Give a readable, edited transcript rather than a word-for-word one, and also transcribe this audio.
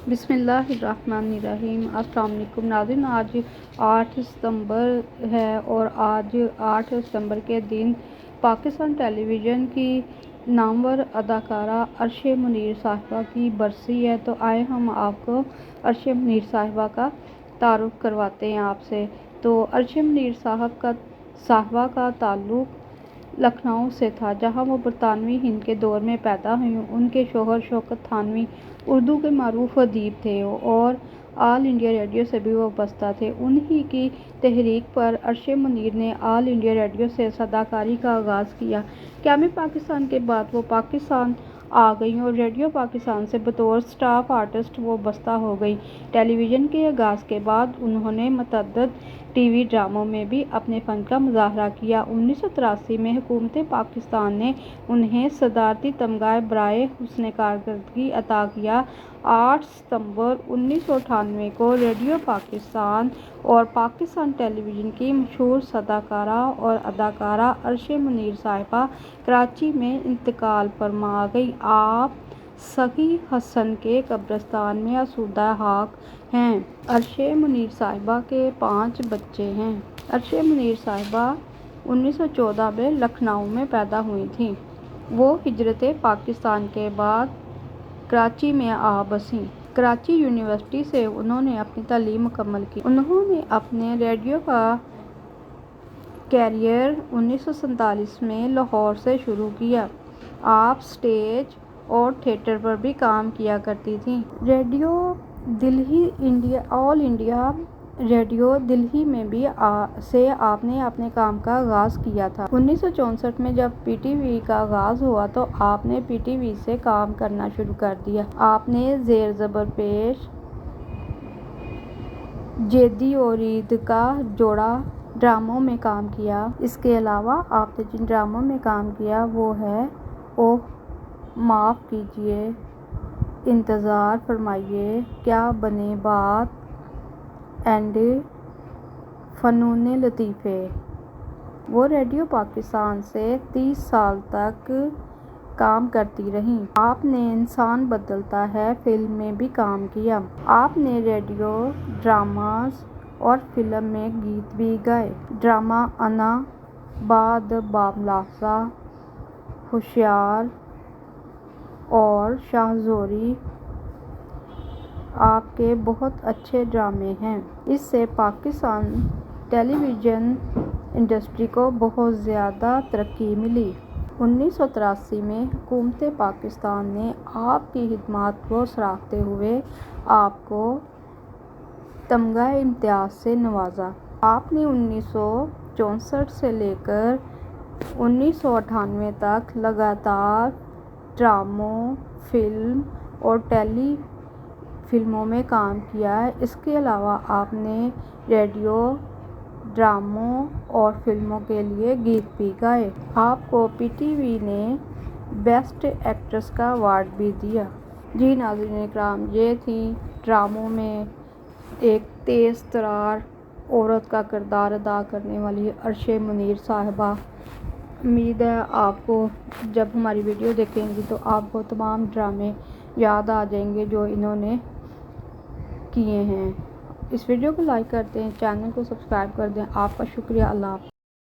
بسم اللہ الرحمن الرحیم۔ السلام علیکم ناظرین، آج 8 ستمبر ہے اور آج 8 ستمبر کے دن پاکستان ٹیلی ویژن کی نامور اداکارہ عرشہ منیر صاحبہ کی برسی ہے، تو آئے ہم آپ کو عرشہ منیر صاحبہ کا تعارف کرواتے ہیں آپ سے۔ تو عرشہ منیر صاحبہ کا تعلق لکھنؤ سے تھا، جہاں وہ برطانوی ہند کے دور میں پیدا ہوئی۔ ان کے شوہر شوکت تھانوی اردو کے معروف ادیب تھے اور آل انڈیا ریڈیو سے بھی وابستہ تھے۔ انہی کی تحریک پر عرشہ منیر نے آل انڈیا ریڈیو سے اداکاری کا آغاز کیا۔ قیام پاکستان کے بعد وہ پاکستان آ گئیں اور ریڈیو پاکستان سے بطور اسٹاف آرٹسٹ وابستہ ہو گئیں۔ ٹیلی ویژن کے آغاز کے بعد انہوں نے متعدد ٹی وی ڈراموں میں بھی اپنے فن کا مظاہرہ کیا۔ 1983 میں حکومت پاکستان نے انہیں صدارتی تمغہ برائے حسن کارکردگی عطا کیا۔ 8 ستمبر 1998 کو ریڈیو پاکستان اور پاکستان ٹیلی ویژن کی مشہور اداکارہ اور اداکارہ عرشہ منیر صاحبہ کراچی میں انتقال فرما گئیں۔ آپ سخی حسن کے قبرستان میں آسودہ خاک ہیں۔ عرشہ منیر صاحبہ کے 5 بچے ہیں۔ عرشہ منیر صاحبہ 1914 میں لکھنؤ میں پیدا ہوئی تھیں۔ وہ ہجرت پاکستان کے بعد کراچی میں آ بسیں۔ کراچی یونیورسٹی سے انہوں نے اپنی تعلیم مکمل کی۔ انہوں نے اپنے ریڈیو کا کیریئر 1947 میں لاہور سے شروع کیا۔ آپ اسٹیج اور تھیٹر پر بھی کام کیا کرتی تھیں۔ ریڈیو دہلی آل انڈیا ریڈیو دہلی میں بھی سے آپ نے اپنے کام کا آغاز کیا تھا۔ 1964 میں جب پی ٹی وی کا آغاز ہوا تو آپ نے پی ٹی وی سے کام کرنا شروع کر دیا۔ آپ نے زیر زبر پیش، جیدی اور عید کا جوڑا ڈراموں میں کام کیا۔ اس کے علاوہ آپ نے جن ڈراموں میں کام کیا وہ ہے اوہ معاف کیجئے، انتظار فرمائیے، کیا بنے بات اینڈ فنون لطیفے۔ وہ ریڈیو پاکستان سے 30 سال تک کام کرتی رہیں۔ آپ نے انسان بدلتا ہے فلم میں بھی کام کیا۔ آپ نے ریڈیو ڈراماز اور فلم میں گیت بھی گائے۔ ڈرامہ انا، بعد باب لفظاں، ہوشیار اور شاہ زوری آپ کے بہت اچھے ڈرامے ہیں۔ اس سے پاکستان ٹیلی ویژن انڈسٹری کو بہت زیادہ ترقی ملی۔ 1983 میں حکومت پاکستان نے آپ کی خدمات کو سراہتے ہوئے آپ کو تمغہ امتیاز سے نوازا۔ آپ نے 1964 سے لے کر 1998 تک لگاتار ڈراموں، فلم اور ٹیلی فلموں میں کام کیا ہے۔ اس کے علاوہ آپ نے ریڈیو ڈراموں اور فلموں کے لیے گیت بھی گائے۔ آپ کو پی ٹی وی نے بیسٹ ایکٹریس کا ایوارڈ بھی دیا۔ جی ناظرین اکرام، یہ تھیں ڈراموں میں ایک تیز ترار عورت کا کردار ادا کرنے والی عرشہ منیر صاحبہ۔ امید ہے آپ کو جب ہماری ویڈیو دیکھیں گی تو آپ کو تمام ڈرامے یاد آ جائیں گے جو انہوں نے کیے ہیں۔ اس ویڈیو کو لائک کر دیں، چینل کو سبسکرائب کر دیں۔ آپ کا شکریہ۔ اللہ حافظ۔